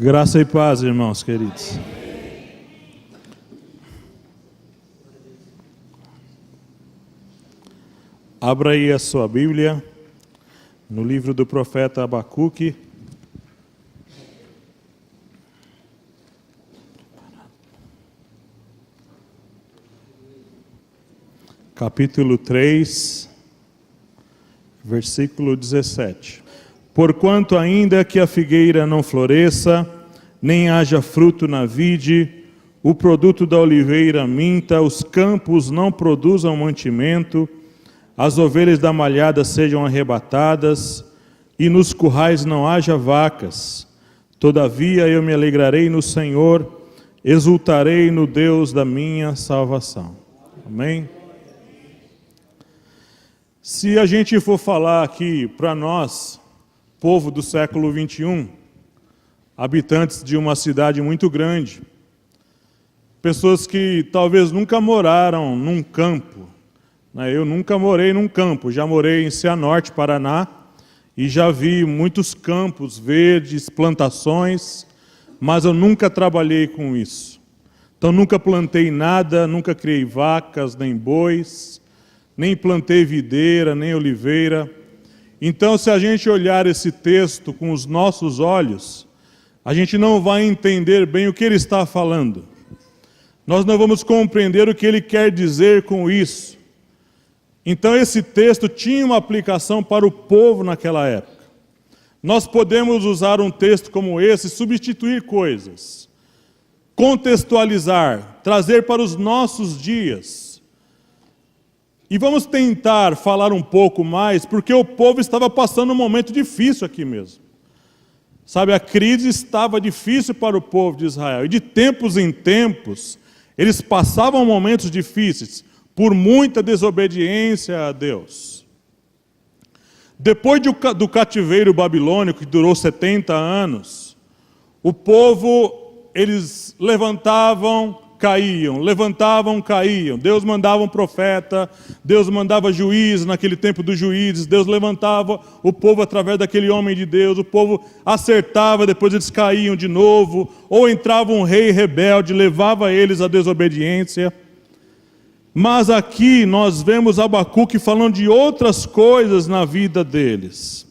Graça e paz, irmãos queridos. Abra aí a sua Bíblia no livro do profeta Abacuque. Capítulo 3, versículo 17. Porquanto ainda que a figueira não floresça, nem haja fruto na vide, o produto da oliveira minta, os campos não produzam mantimento, as ovelhas da malhada sejam arrebatadas, e nos currais não haja vacas. Todavia eu me alegrarei no Senhor, exultarei no Deus da minha salvação. Amém? Se a gente for falar aqui para nós, povo do século 21, habitantes de uma cidade muito grande, pessoas que talvez nunca moraram num campo, né? Eu nunca morei num campo, já morei em Cianorte, Paraná, e já vi muitos campos verdes, plantações, mas eu nunca trabalhei com isso. Então nunca plantei nada, nunca criei vacas, nem bois, nem plantei videira, nem oliveira. Então, se a gente olhar esse texto com os nossos olhos, a gente não vai entender bem o que ele está falando. Nós não vamos compreender o que ele quer dizer com isso. Então, esse texto tinha uma aplicação para o povo naquela época. Nós podemos usar um texto como esse, substituir coisas, contextualizar, trazer para os nossos dias. E vamos tentar falar um pouco mais, porque o povo estava passando um momento difícil aqui mesmo. Sabe, a crise estava difícil para o povo de Israel. E de tempos em tempos, eles passavam momentos difíceis, por muita desobediência a Deus. Depois do cativeiro babilônico, que durou 70 anos, o povo, eles levantavam, caíam. Deus mandava um profeta, Deus mandava juiz naquele tempo dos juízes, Deus levantava o povo através daquele homem de Deus, o povo acertava, depois eles caíam de novo, ou entrava um rei rebelde, levava eles à desobediência. Mas aqui nós vemos Abacuque falando de outras coisas na vida deles.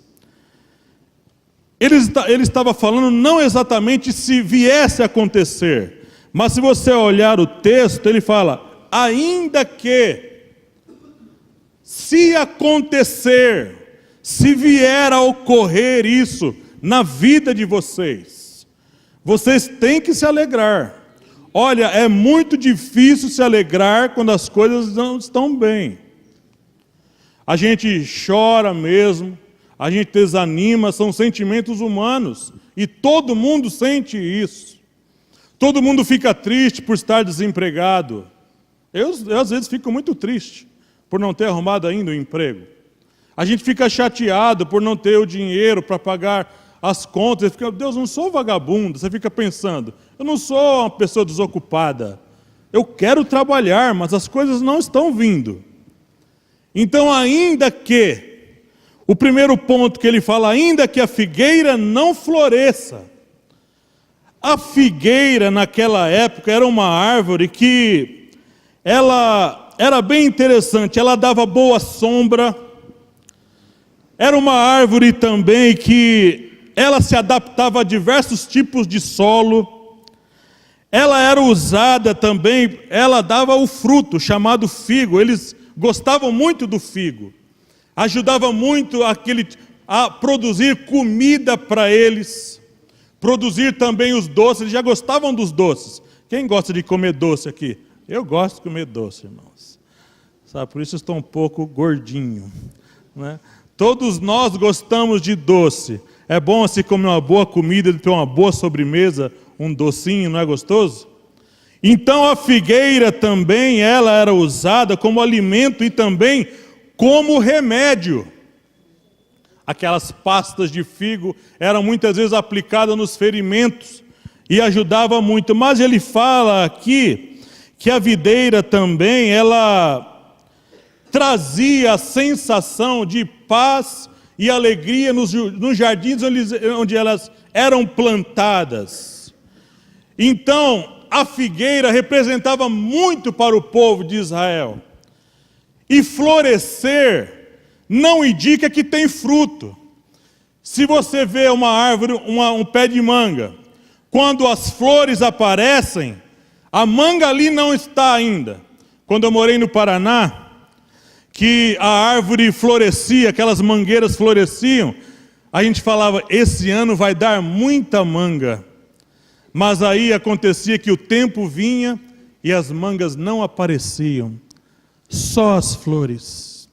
Ele estava falando não exatamente se viesse a acontecer, mas se você olhar o texto, ele fala, ainda que, se acontecer, se vier a ocorrer isso na vida de vocês, vocês têm que se alegrar. Olha, é muito difícil se alegrar quando as coisas não estão bem. A gente chora mesmo, a gente desanima, são sentimentos humanos, e todo mundo sente isso. Todo mundo fica triste por estar desempregado. Eu às vezes fico muito triste por não ter arrumado ainda um emprego. A gente fica chateado por não ter o dinheiro para pagar as contas. Fica, Deus, eu não sou vagabundo. Você fica pensando, eu não sou uma pessoa desocupada. Eu quero trabalhar, mas as coisas não estão vindo. Então, ainda que, o primeiro ponto que ele fala, ainda que a figueira não floresça. A figueira naquela época era uma árvore que ela era bem interessante, ela dava boa sombra. Era uma árvore também que ela se adaptava a diversos tipos de solo. Ela era usada também, ela dava o fruto chamado figo. Eles gostavam muito do figo. Ajudava muito a produzir comida para eles. Produzir também os doces, eles já gostavam dos doces. Quem gosta de comer doce aqui? Eu gosto de comer doce, irmãos. Sabe, por isso eu estou um pouco gordinho, né? Todos nós gostamos de doce. É bom se comer uma boa comida, ter uma boa sobremesa, um docinho, não é gostoso? Então a figueira também, ela era usada como alimento e também como remédio. Aquelas pastas de figo eram muitas vezes aplicadas nos ferimentos e ajudava muito. Mas ele fala aqui que a videira também, ela trazia a sensação de paz e alegria nos jardins onde elas eram plantadas. Então, a figueira representava muito para o povo de Israel. E florescer não indica que tem fruto. Se você vê uma árvore, um pé de manga, quando as flores aparecem, a manga ali não está ainda. Quando eu morei no Paraná, que a árvore florescia, aquelas mangueiras floresciam, a gente falava, esse ano vai dar muita manga. Mas aí acontecia que o tempo vinha e as mangas não apareciam, só as flores.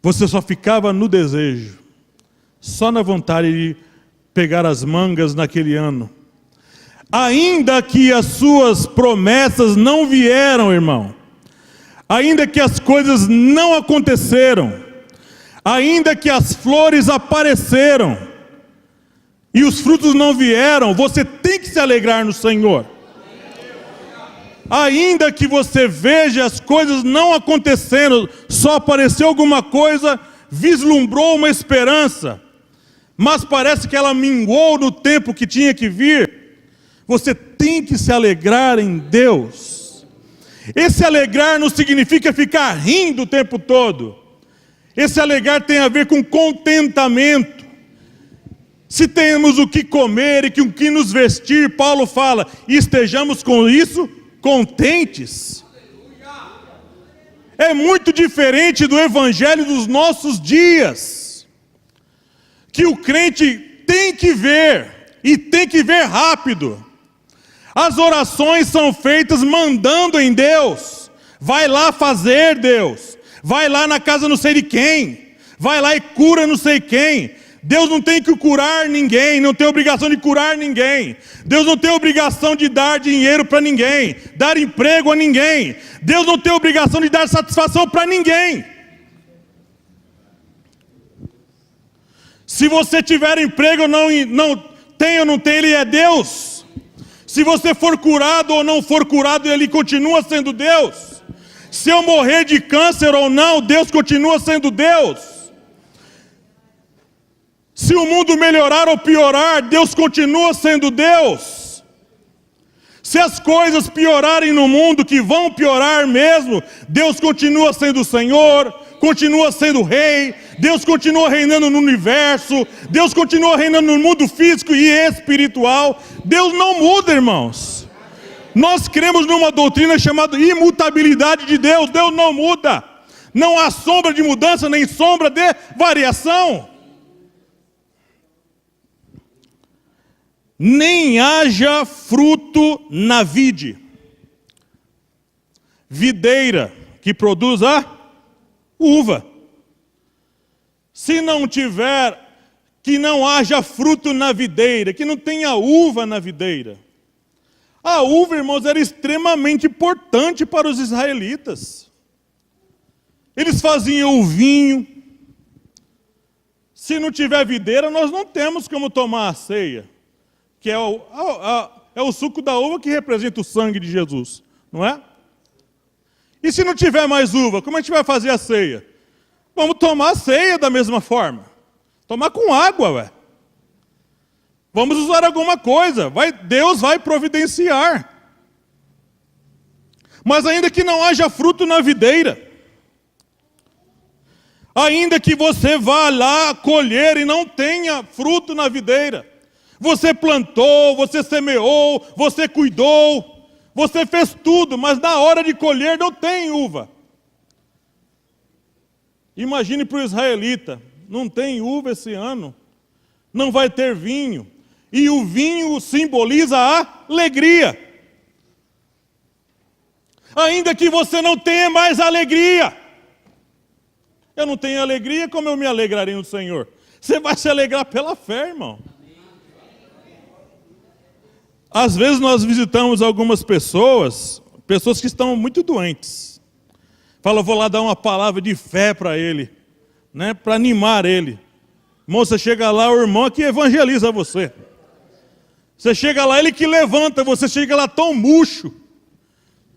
Você só ficava no desejo, só na vontade de pegar as mangas naquele ano. Ainda que as suas promessas não vieram, irmão, ainda que as coisas não aconteceram, ainda que as flores apareceram e os frutos não vieram, você tem que se alegrar no Senhor. Ainda que você veja as coisas não acontecendo, só apareceu alguma coisa, vislumbrou uma esperança, mas parece que ela minguou no tempo que tinha que vir, você tem que se alegrar em Deus. Esse alegrar não significa ficar rindo o tempo todo. Esse alegrar tem a ver com contentamento. Se temos o que comer e o que nos vestir, Paulo fala, e estejamos com isso contentes. É muito diferente do evangelho dos nossos dias, que o crente tem que ver, e tem que ver rápido. As orações são feitas mandando em Deus. Vai lá fazer, Deus. Vai lá na casa não sei de quem. Vai lá e cura não sei quem. Deus não tem que curar ninguém, não tem obrigação de curar ninguém. Deus não tem obrigação de dar dinheiro para ninguém, dar emprego a ninguém. Deus não tem obrigação de dar satisfação para ninguém. Se você tiver emprego ou não tem, Ele é Deus. Se você for curado ou não for curado, Ele continua sendo Deus. Se eu morrer de câncer ou não, Deus continua sendo Deus. Se o mundo melhorar ou piorar, Deus continua sendo Deus. Se as coisas piorarem no mundo, que vão piorar mesmo, Deus continua sendo o Senhor, continua sendo o Rei, Deus continua reinando no universo, Deus continua reinando no mundo físico e espiritual. Deus não muda, irmãos. Nós cremos numa doutrina chamada imutabilidade de Deus. Deus não muda. Não há sombra de mudança, nem sombra de variação. Nem haja fruto na vide. Videira que produz a uva. Se não tiver, que não haja fruto na videira, que não tenha uva na videira. A uva, irmãos, era extremamente importante para os israelitas. Eles faziam o vinho. Se não tiver videira, nós não temos como tomar a ceia, que é o suco da uva que representa o sangue de Jesus, não é? E se não tiver mais uva, como a gente vai fazer a ceia? Vamos tomar a ceia da mesma forma. Tomar com água, ué. Vamos usar alguma coisa. Deus vai providenciar. Mas ainda que não haja fruto na videira, ainda que você vá lá colher e não tenha fruto na videira, você plantou, você semeou, você cuidou, você fez tudo, mas na hora de colher não tem uva. Imagine para o israelita, não tem uva esse ano, não vai ter vinho, e o vinho simboliza a alegria. Ainda que você não tenha mais alegria, eu não tenho alegria, como eu me alegrarei no Senhor? Você vai se alegrar pela fé, irmão. Às vezes nós visitamos algumas pessoas que estão muito doentes. Fala, vou lá dar uma palavra de fé para ele, né, para animar ele. Irmão, você chega lá, o irmão que evangeliza você. Você chega lá, ele que levanta, você chega lá tão murcho,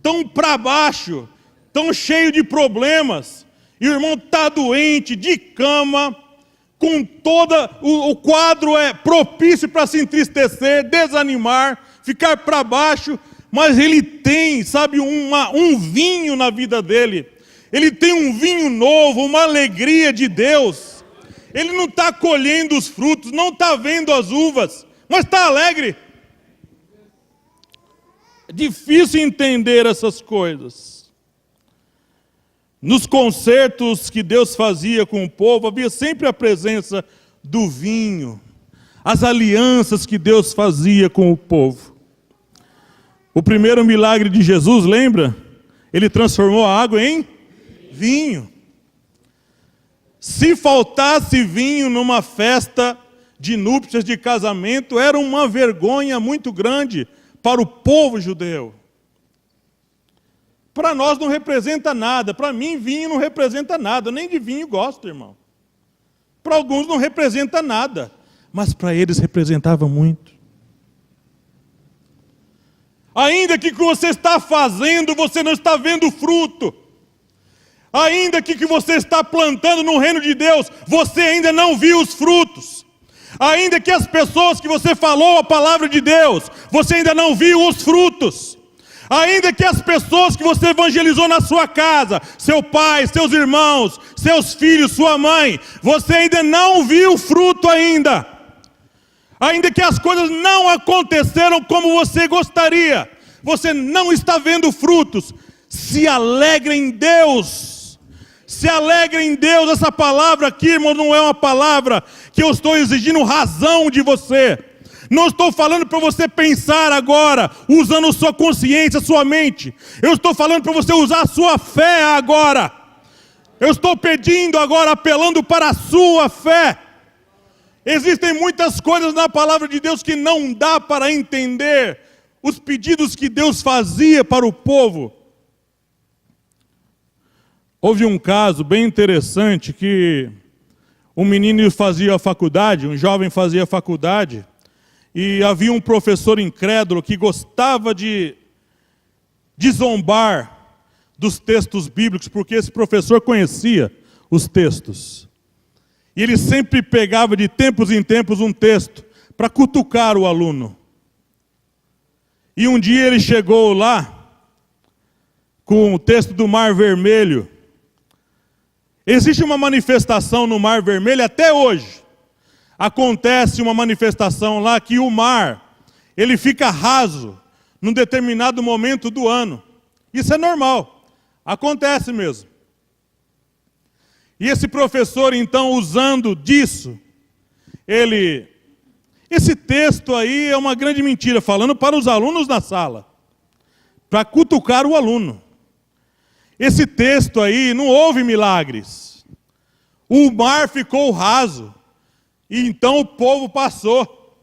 tão para baixo, tão cheio de problemas. E o irmão está doente, de cama, com o quadro é propício para se entristecer, desanimar, ficar para baixo, mas ele tem, sabe, um vinho na vida dele. Ele tem um vinho novo, uma alegria de Deus. Ele não está colhendo os frutos, não está vendo as uvas, mas está alegre. É difícil entender essas coisas. Nos concertos que Deus fazia com o povo, havia sempre a presença do vinho, as alianças que Deus fazia com o povo. O primeiro milagre de Jesus, lembra? Ele transformou a água em vinho. Se faltasse vinho numa festa de núpcias, de casamento, era uma vergonha muito grande para o povo judeu. Para nós não representa nada. Para mim, vinho não representa nada. Nem de vinho gosto, irmão. Para alguns não representa nada. Mas para eles representava muito. Ainda que o que você está fazendo, você não está vendo fruto. Ainda que o que você está plantando no reino de Deus, você ainda não viu os frutos. Ainda que as pessoas que você falou a palavra de Deus, você ainda não viu os frutos. Ainda que as pessoas que você evangelizou na sua casa, seu pai, seus irmãos, seus filhos, sua mãe, você ainda não viu fruto ainda. Ainda que as coisas não aconteceram como você gostaria, você não está vendo frutos. Se alegre em Deus. Se alegre em Deus. Essa palavra aqui, irmão, não é uma palavra que eu estou exigindo razão de você. Não estou falando para você pensar agora, usando sua consciência, sua mente. Eu estou falando para você usar a sua fé agora. Eu estou pedindo agora, apelando para a sua fé. Existem muitas coisas na palavra de Deus que não dá para entender os pedidos que Deus fazia para o povo. Houve um caso bem interessante que um menino fazia faculdade, um jovem fazia faculdade, e havia um professor incrédulo que gostava de zombar dos textos bíblicos, porque esse professor conhecia os textos. E ele sempre pegava de tempos em tempos um texto para cutucar o aluno. E um dia ele chegou lá com o texto do Mar Vermelho. Existe uma manifestação no Mar Vermelho até hoje. Acontece uma manifestação lá que o mar, ele fica raso num determinado momento do ano. Isso é normal, acontece mesmo. E esse professor, então, usando disso, esse texto aí é uma grande mentira, falando para os alunos na sala, para cutucar o aluno. Esse texto aí, não houve milagres. O mar ficou raso, e então o povo passou.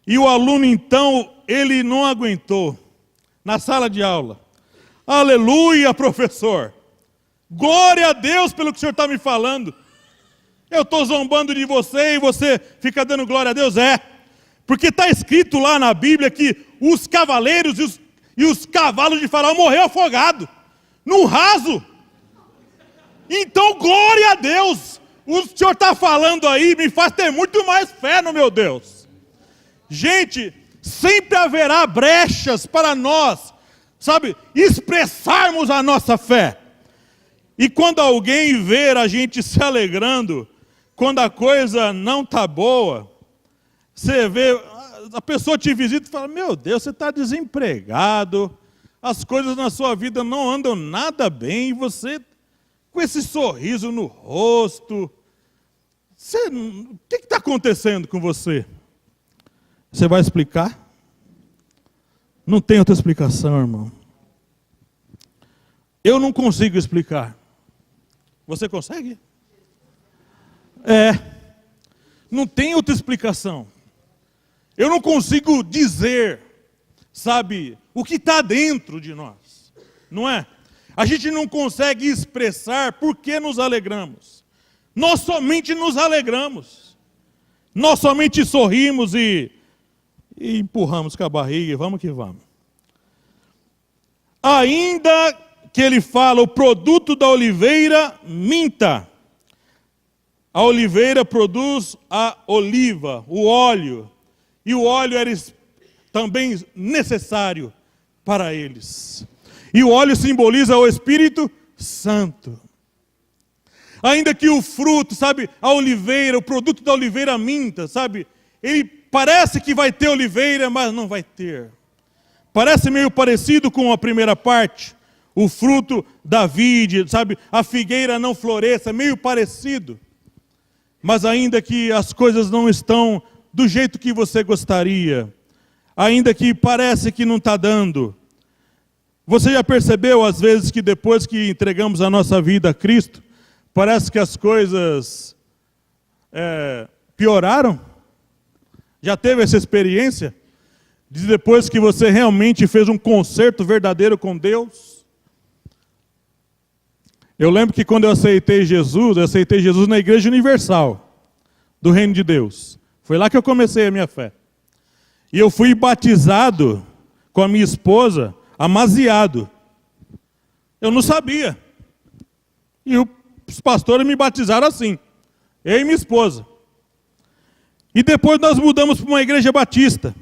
E o aluno, então, ele não aguentou, na sala de aula. Aleluia, professor! Glória a Deus pelo que o senhor está me falando. Eu estou zombando de você e você fica dando glória a Deus? É, porque está escrito lá na Bíblia que os cavaleiros e os cavalos de Faraó morreram afogados, num raso. Então, glória a Deus. O senhor está falando aí me faz ter muito mais fé no meu Deus. Gente, sempre haverá brechas para nós, sabe, expressarmos a nossa fé. E quando alguém ver a gente se alegrando, quando a coisa não está boa, você vê, a pessoa te visita e fala, meu Deus, você está desempregado, as coisas na sua vida não andam nada bem, e você, com esse sorriso no rosto, o que está acontecendo com você? Você vai explicar? Não tem outra explicação, irmão. Eu não consigo explicar. Você consegue? Não tem outra explicação. Eu não consigo dizer, sabe, o que está dentro de nós, não é? A gente não consegue expressar por que nos alegramos. Nós somente nos alegramos. Nós somente sorrimos e empurramos com a barriga e vamos que vamos. Ainda que ele fala, o produto da oliveira minta. A oliveira produz a oliva, o óleo. E o óleo era também necessário para eles. E o óleo simboliza o Espírito Santo. Ainda que o fruto, sabe, a oliveira, o produto da oliveira minta, sabe, ele parece que vai ter oliveira, mas não vai ter. Parece meio parecido com a primeira parte, o fruto da vide, sabe, a figueira não floresça, meio parecido. Mas ainda que as coisas não estão do jeito que você gostaria, ainda que parece que não está dando, você já percebeu às vezes que depois que entregamos a nossa vida a Cristo, parece que as coisas pioraram? Já teve essa experiência? De depois que você realmente fez um concerto verdadeiro com Deus? Eu lembro que quando eu aceitei Jesus na Igreja Universal do Reino de Deus. Foi lá que eu comecei a minha fé. E eu fui batizado com a minha esposa, amaziado. Eu não sabia. E os pastores me batizaram assim, eu e minha esposa. E depois nós mudamos para uma igreja batista,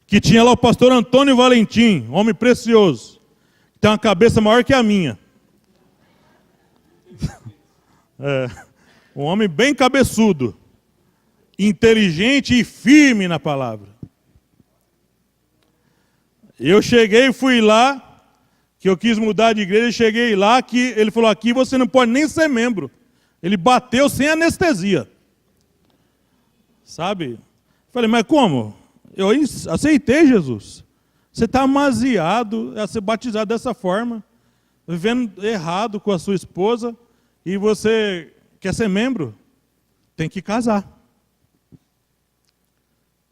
que tinha lá o pastor Antônio Valentim, homem precioso, que tem uma cabeça maior que a minha. Um homem bem cabeçudo, inteligente e firme na palavra. Eu cheguei, fui lá, que eu quis mudar de igreja, cheguei lá, que ele falou, aqui você não pode nem ser membro. Ele bateu sem anestesia. Sabe? Falei, mas como? Eu aceitei Jesus. Você está amaziado a ser batizado dessa forma, vivendo errado com a sua esposa, e você quer ser membro? Tem que casar.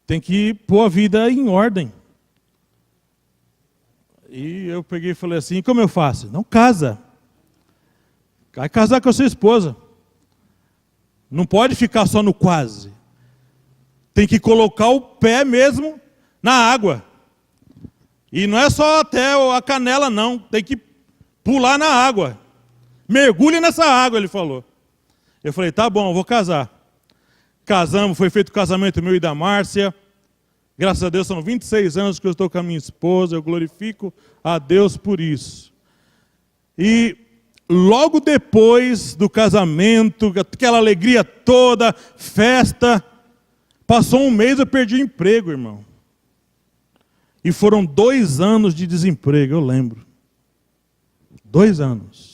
Tem que pôr a vida em ordem. E eu peguei e falei assim, como eu faço? Não casa. Vai casar com a sua esposa. Não pode ficar só no quase. Tem que colocar o pé mesmo na água. E não é só até a canela não, tem que pular na água. Mergulhe nessa água, ele falou. Eu falei, tá bom, vou casar. Casamos, foi feito o casamento meu e da Márcia. Graças a Deus, são 26 anos que eu estou com a minha esposa, eu glorifico a Deus por isso. E logo depois do casamento, aquela alegria toda, festa, passou um mês, eu perdi o emprego, irmão. E foram 2 anos de desemprego, eu lembro. 2 anos.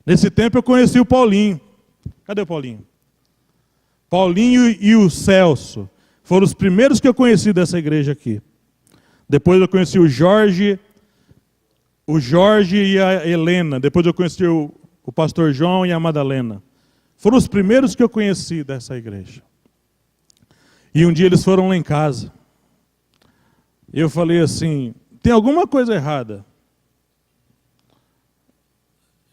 Nesse tempo eu conheci o Paulinho. Cadê o Paulinho? Paulinho e o Celso. Foram os primeiros que eu conheci dessa igreja aqui. Depois eu conheci o Jorge e a Helena. Depois eu conheci o pastor João e a Madalena. Foram os primeiros que eu conheci dessa igreja. E um dia eles foram lá em casa. E eu falei assim, tem alguma coisa errada?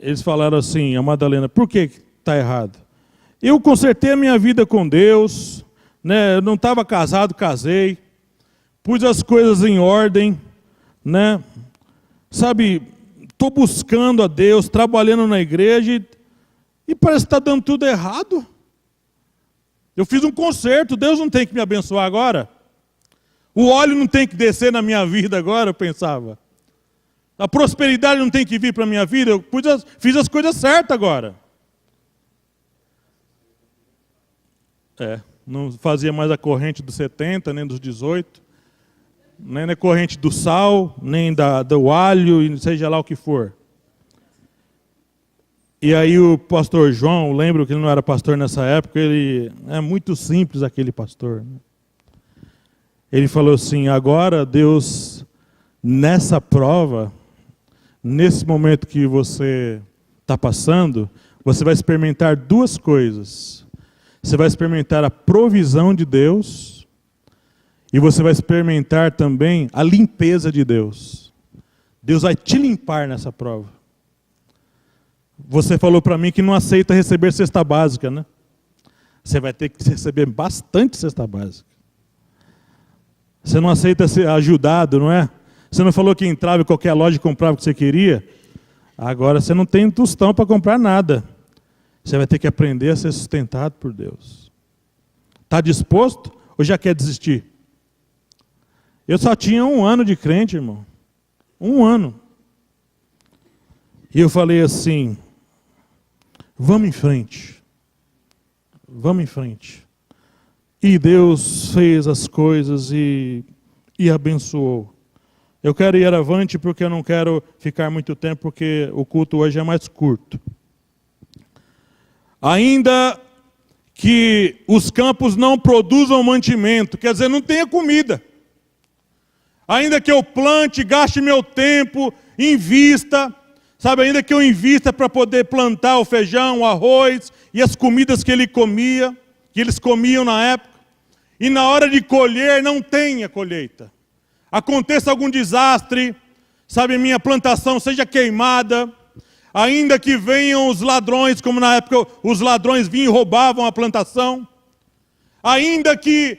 Eles falaram assim, a Madalena, por que está errado? Eu consertei a minha vida com Deus, né? Eu não estava casado, casei, pus as coisas em ordem, né? Sabe, estou buscando a Deus, trabalhando na igreja e parece que está dando tudo errado. Eu fiz um concerto, Deus não tem que me abençoar agora? O óleo não tem que descer na minha vida agora, eu pensava. A prosperidade não tem que vir para a minha vida, eu fiz as coisas certas agora. Não fazia mais a corrente dos 70, nem dos 18, nem na corrente do sal, nem do alho, e seja lá o que for. E aí o pastor João, lembro que ele não era pastor nessa época, ele é muito simples aquele pastor, né? Ele falou assim, agora Deus, nessa prova, nesse momento que você está passando, você vai experimentar 2 coisas. Você vai experimentar a provisão de Deus e você vai experimentar também a limpeza de Deus. Deus vai te limpar nessa prova. Você falou para mim que não aceita receber cesta básica, né? Você vai ter que receber bastante cesta básica. Você não aceita ser ajudado, não é? Você não falou que entrava em qualquer loja e comprava o que você queria? Agora você não tem tostão para comprar nada. Você vai ter que aprender a ser sustentado por Deus. Está disposto ou já quer desistir? Eu só tinha 1 ano de crente, irmão. 1 ano. E eu falei assim, vamos em frente. Vamos em frente. E Deus fez as coisas e abençoou. Eu quero ir avante porque eu não quero ficar muito tempo, porque o culto hoje é mais curto. Ainda que os campos não produzam mantimento, quer dizer, não tenha comida. Ainda que eu plante, gaste meu tempo, invista, sabe, ainda que eu invista para poder plantar o feijão, o arroz e as comidas que ele comia, que eles comiam na época, e na hora de colher não tenha colheita. Aconteça algum desastre, sabe, minha plantação seja queimada, ainda que venham os ladrões, como na época os ladrões vinham e roubavam a plantação, ainda que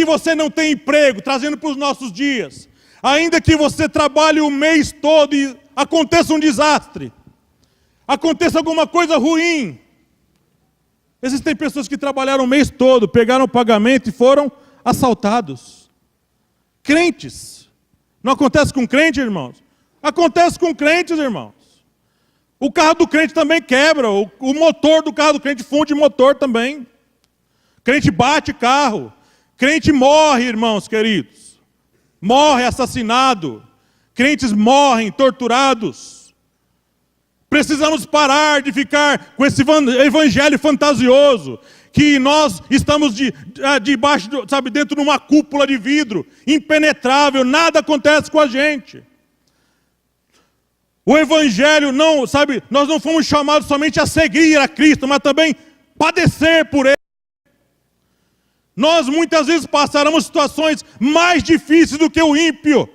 você não tenha emprego, trazendo para os nossos dias, ainda que você trabalhe o mês todo e aconteça um desastre, aconteça alguma coisa ruim. Existem pessoas que trabalharam o mês todo, pegaram o pagamento e foram assaltados. Crentes. Não acontece com crente, irmãos? Acontece com crentes, irmãos. O carro do crente também quebra, o motor do carro do crente funde motor também. Crente bate carro, crente morre, irmãos queridos. Morre assassinado, crentes morrem torturados. Precisamos parar de ficar com esse evangelho fantasioso, que nós estamos debaixo, sabe, dentro de uma cúpula de vidro, impenetrável, nada acontece com a gente. O evangelho não, sabe, nós não fomos chamados somente a seguir a Cristo, mas também padecer por Ele. Nós muitas vezes passaremos situações mais difíceis do que o ímpio.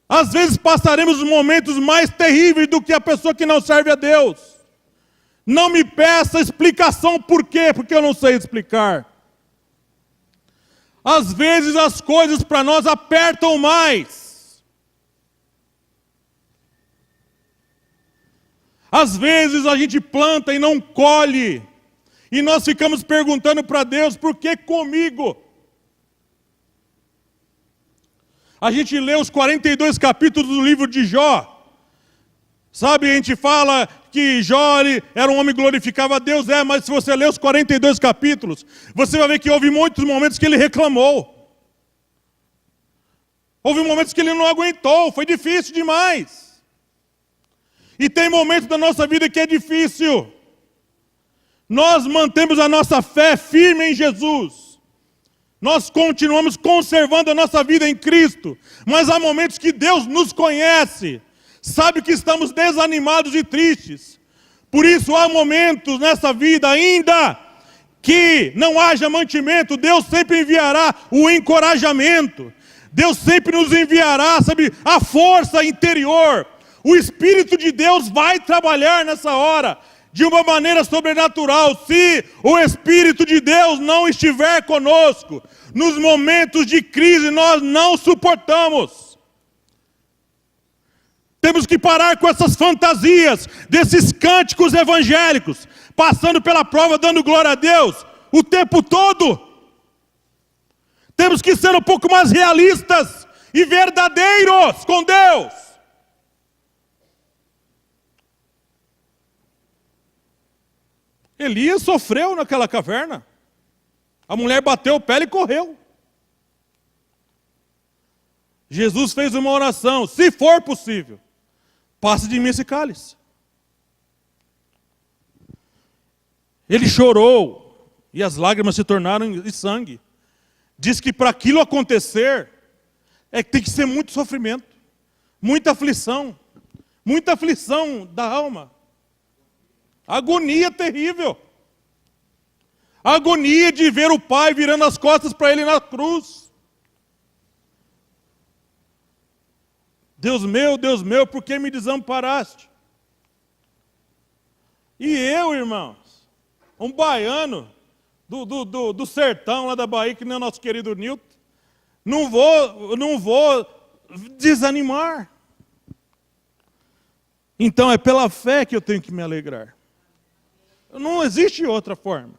Às vezes passaremos momentos mais terríveis do que a pessoa que não serve a Deus. Não me peça explicação por quê, porque eu não sei explicar. Às vezes as coisas para nós apertam mais. Às vezes a gente planta e não colhe. E nós ficamos perguntando para Deus, por que comigo? A gente lê os 42 capítulos do livro de Jó. Sabe, a gente fala que Jó era um homem que glorificava a Deus, mas se você ler os 42 capítulos, você vai ver que houve muitos momentos que ele reclamou. Houve momentos que ele não aguentou, foi difícil demais. E tem momentos da nossa vida que é difícil. Nós mantemos a nossa fé firme em Jesus. Nós continuamos conservando a nossa vida em Cristo. Mas há momentos que Deus nos conhece, sabe que estamos desanimados e tristes. Por isso há momentos nessa vida, ainda que não haja mantimento, Deus sempre enviará o encorajamento. Deus sempre nos enviará, sabe, a força interior. O Espírito de Deus vai trabalhar nessa hora, de uma maneira sobrenatural. Se o Espírito de Deus não estiver conosco, nos momentos de crise nós não suportamos. Temos que parar com essas fantasias, desses cânticos evangélicos, passando pela prova, dando glória a Deus, o tempo todo. Temos que ser um pouco mais realistas e verdadeiros com Deus. Elias sofreu naquela caverna. A mulher bateu o pé e correu. Jesus fez uma oração: se for possível, passe de mim esse cálice. Ele chorou e as lágrimas se tornaram em sangue. Diz que para aquilo acontecer, tem que ser muito sofrimento, muita aflição da alma. Agonia terrível. Agonia de ver o pai virando as costas para ele na cruz. Deus meu, por que me desamparaste? E eu, irmãos, um baiano do sertão lá da Bahia, que nem o nosso querido Nilton, não vou desanimar. Então é pela fé que eu tenho que me alegrar. Não existe outra forma.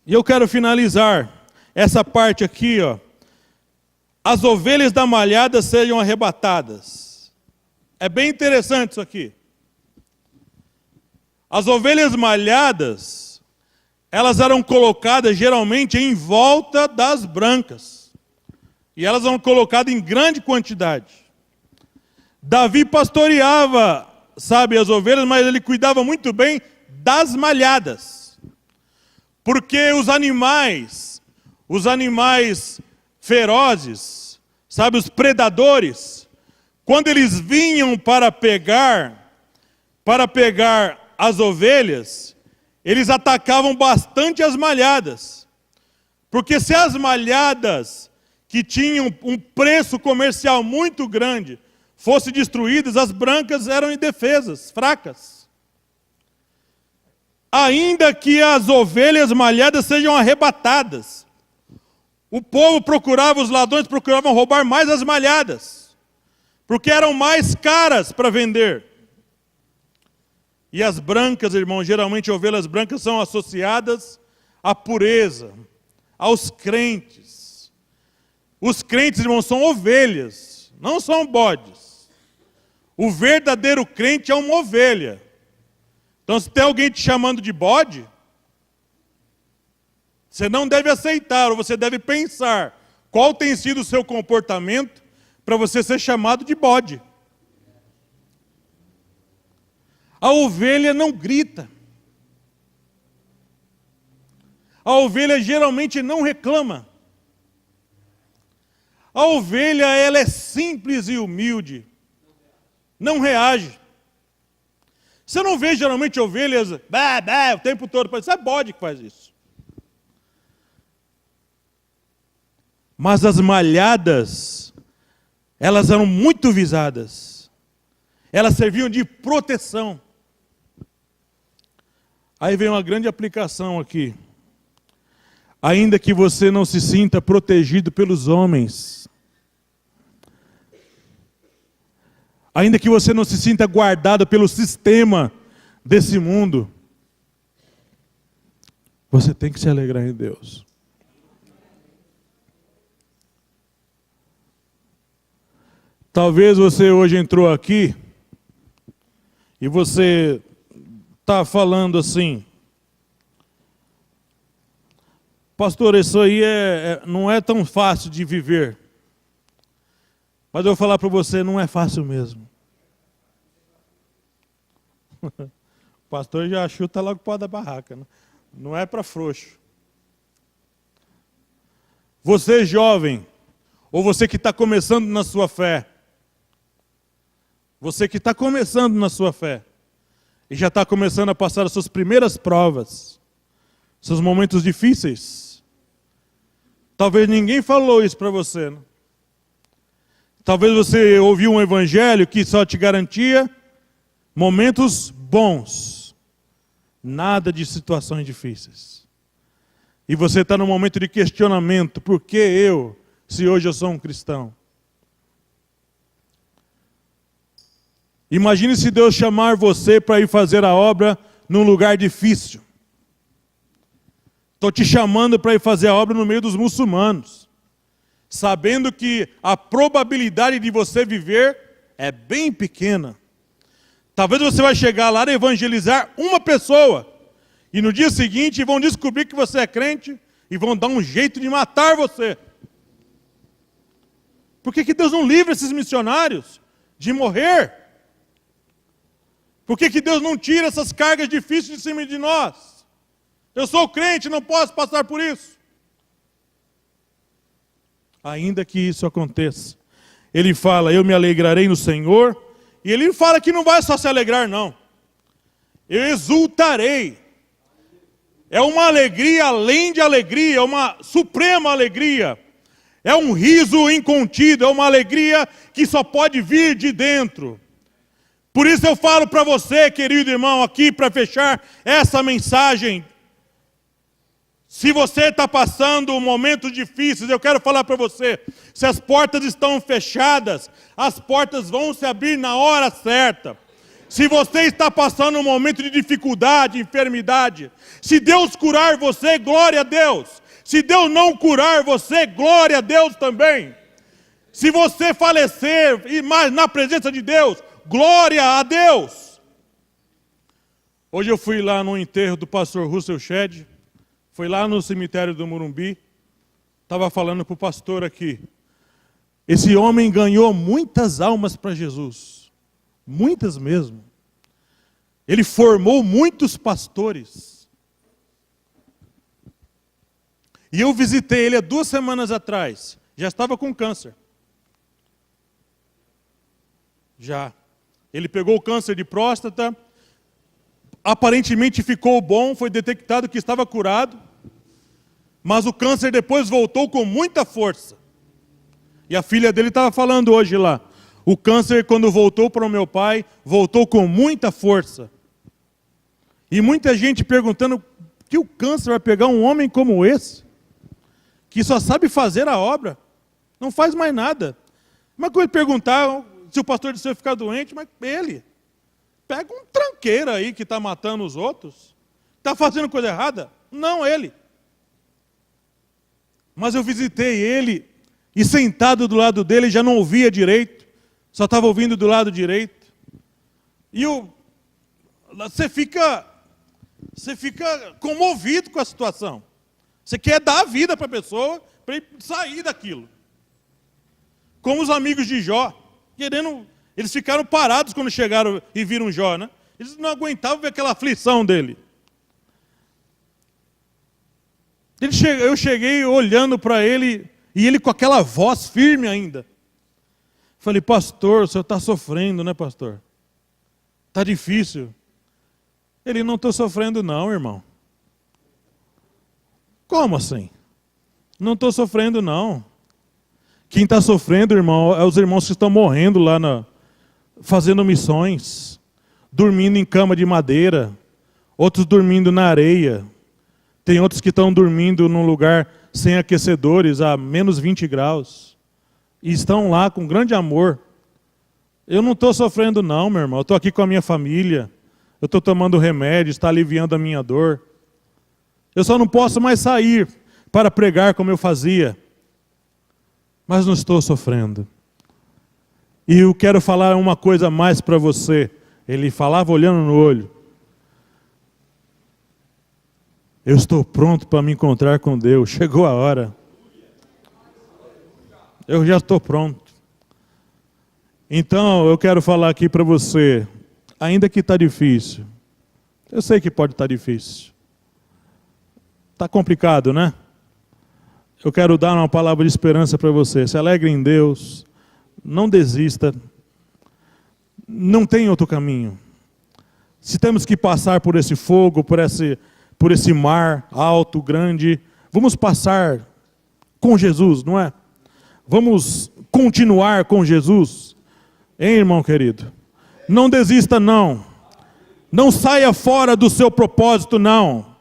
E eu quero finalizar essa parte aqui, ó. As ovelhas da malhada sejam arrebatadas. É bem interessante isso aqui. As ovelhas malhadas, elas eram colocadas geralmente em volta das brancas. E elas eram colocadas em grande quantidade. Davi pastoreava, sabe, as ovelhas, mas ele cuidava muito bem das malhadas. Porque os animais ferozes, sabe, os predadores, quando eles vinham para pegar as ovelhas, eles atacavam bastante as malhadas. Porque se as malhadas, que tinham um preço comercial muito grande, fossem destruídas, as brancas eram indefesas, fracas. Ainda que as ovelhas malhadas sejam arrebatadas, o povo procurava, os ladrões procuravam roubar mais as malhadas, porque eram mais caras para vender. E as brancas, irmãos, geralmente ovelhas brancas são associadas à pureza, aos crentes. Os crentes, irmãos, são ovelhas, não são bodes. O verdadeiro crente é uma ovelha. Então, se tem alguém te chamando de bode, você não deve aceitar, ou você deve pensar qual tem sido o seu comportamento para você ser chamado de bode. A ovelha não grita. A ovelha geralmente não reclama. A ovelha, ela é simples e humilde. Não reage. Você não vê geralmente ovelhas o tempo todo. Isso é bode que faz isso. Mas as malhadas, elas eram muito visadas. Elas serviam de proteção. Aí vem uma grande aplicação aqui. Ainda que você não se sinta protegido pelos homens, ainda que você não se sinta guardado pelo sistema desse mundo, você tem que se alegrar em Deus. Talvez você hoje entrou aqui e você está falando assim: pastor, isso aí não é tão fácil de viver. Mas eu vou falar para você, não é fácil mesmo. O pastor já chuta logo para o pau da barraca, né? Não é para frouxo. Você jovem, ou você que está começando na sua fé, você que está começando na sua fé, e já está começando a passar as suas primeiras provas, seus momentos difíceis, talvez ninguém falou isso para você, né? Talvez você ouviu um evangelho que só te garantia momentos bons, nada de situações difíceis. E você está num momento de questionamento: por que eu, se hoje eu sou um cristão? Imagine se Deus chamar você para ir fazer a obra num lugar difícil. Estou te chamando para ir fazer a obra no meio dos muçulmanos, sabendo que a probabilidade de você viver é bem pequena. Talvez você vai chegar lá e evangelizar uma pessoa, e no dia seguinte vão descobrir que você é crente e vão dar um jeito de matar você. Por que Deus não livra esses missionários de morrer? Por que Deus não tira essas cargas difíceis de cima de nós? Eu sou crente, não posso passar por isso. Ainda que isso aconteça, ele fala: eu me alegrarei no Senhor. E ele fala que não vai só se alegrar, não. Eu exultarei. É uma alegria além de alegria, é uma suprema alegria. É um riso incontido, é uma alegria que só pode vir de dentro. Por isso eu falo para você, querido irmão, aqui para fechar essa mensagem. Se você está passando momentos difíceis, eu quero falar para você: se as portas estão fechadas, as portas vão se abrir na hora certa. Se você está passando um momento de dificuldade, enfermidade, se Deus curar você, glória a Deus. Se Deus não curar você, glória a Deus também. Se você falecer e mais na presença de Deus, glória a Deus. Hoje eu fui lá no enterro do pastor Russell Shedd, foi lá no cemitério do Morumbi, estava falando para o pastor aqui. Esse homem ganhou muitas almas para Jesus. Muitas mesmo. Ele formou muitos pastores. E eu visitei ele há 2 semanas atrás. Já estava com câncer. Já. Ele pegou o câncer de próstata. Aparentemente ficou bom. Foi detectado que estava curado. Mas o câncer depois voltou com muita força. E a filha dele estava falando hoje lá. O câncer, quando voltou para o meu pai, voltou com muita força. E muita gente perguntando, que o câncer vai pegar um homem como esse? Que só sabe fazer a obra, não faz mais nada. Mas quando ele perguntar se o pastor disse ficar doente, mas ele, pega um tranqueiro aí que está matando os outros, está fazendo coisa errada? Não ele. Mas eu visitei ele, e sentado do lado dele, já não ouvia direito. Só estava ouvindo do lado direito. E você fica comovido com a situação. Você quer dar a vida para a pessoa, para ele sair daquilo. Como os amigos de Jó, eles ficaram parados quando chegaram e viram Jó, né? Eles não aguentavam ver aquela aflição dele. Eu cheguei olhando para ele, e ele com aquela voz firme ainda. Falei, pastor, o senhor está sofrendo, né, pastor? Está difícil. Ele, não estou sofrendo não, irmão. Como assim? Não estou sofrendo não. Quem está sofrendo, irmão, é os irmãos que estão morrendo lá, fazendo missões, dormindo em cama de madeira, outros dormindo na areia. Tem outros que estão dormindo num lugar sem aquecedores, a menos 20 graus. E estão lá com grande amor. Eu não estou sofrendo não, meu irmão. Eu estou aqui com a minha família. Eu estou tomando remédio, está aliviando a minha dor. Eu só não posso mais sair para pregar como eu fazia. Mas não estou sofrendo. E eu quero falar uma coisa a mais para você. Ele falava olhando no olho. Eu estou pronto para me encontrar com Deus. Chegou a hora. Eu já estou pronto. Então, eu quero falar aqui para você, ainda que está difícil, eu sei que pode estar difícil. Está complicado, né? Eu quero dar uma palavra de esperança para você. Se alegre em Deus, não desista, não tem outro caminho. Se temos que passar por esse fogo, por esse mar alto, grande, vamos passar com Jesus, não é? Vamos continuar com Jesus. Hein, irmão querido? Não desista, não. Não saia fora do seu propósito, não.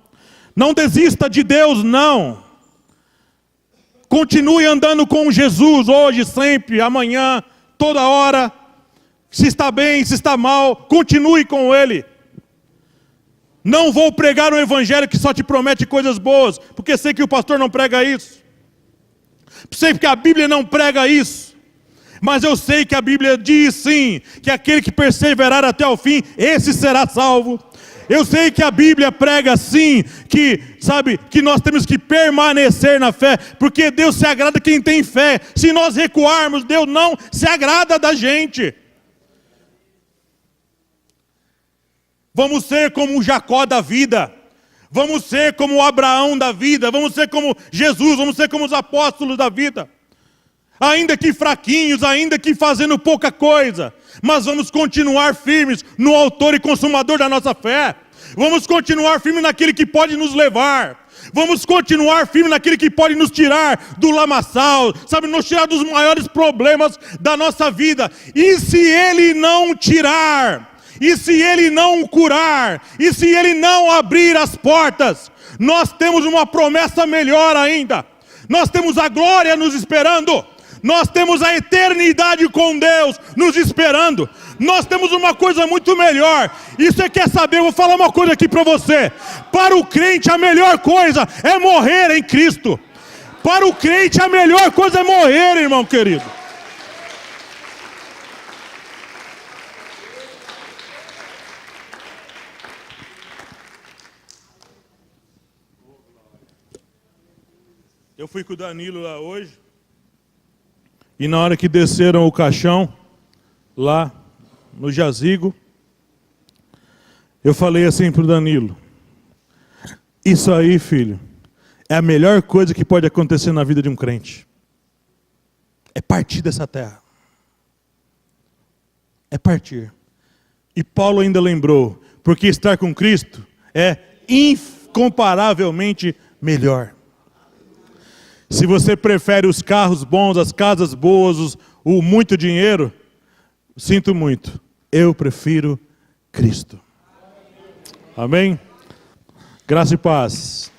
Não desista de Deus, não. Continue andando com Jesus hoje, sempre, amanhã, toda hora. Se está bem, se está mal, continue com Ele. Não vou pregar um evangelho que só te promete coisas boas, porque sei que o pastor não prega isso. Sei que a Bíblia não prega isso. Mas eu sei que a Bíblia diz sim, que aquele que perseverar até o fim, esse será salvo. Eu sei que a Bíblia prega sim, que nós temos que permanecer na fé, porque Deus se agrada quem tem fé. Se nós recuarmos, Deus não se agrada da gente. Vamos ser como o Jacó da vida. Vamos ser como o Abraão da vida. Vamos ser como Jesus. Vamos ser como os apóstolos da vida. Ainda que fraquinhos, ainda que fazendo pouca coisa. Mas vamos continuar firmes no autor e consumador da nossa fé. Vamos continuar firmes naquele que pode nos levar. Vamos continuar firmes naquele que pode nos tirar do lamaçal. Nos tirar dos maiores problemas da nossa vida. E se Ele não tirar... E se Ele não curar, e se Ele não abrir as portas, nós temos uma promessa melhor ainda. Nós temos a glória nos esperando. Nós temos a eternidade com Deus nos esperando. Nós temos uma coisa muito melhor. E você quer saber? Eu vou falar uma coisa aqui para você. Para o crente, a melhor coisa é morrer em Cristo. Para o crente, a melhor coisa é morrer, irmão querido. Eu fui com o Danilo lá hoje. E na hora que desceram o caixão, lá no jazigo, eu falei assim para o Danilo: isso aí, filho, é a melhor coisa que pode acontecer na vida de um crente. É partir dessa terra. É partir. E Paulo ainda lembrou, porque estar com Cristo é incomparavelmente melhor. Se você prefere os carros bons, as casas boas, o muito dinheiro, sinto muito, eu prefiro Cristo. Amém? Graça e paz.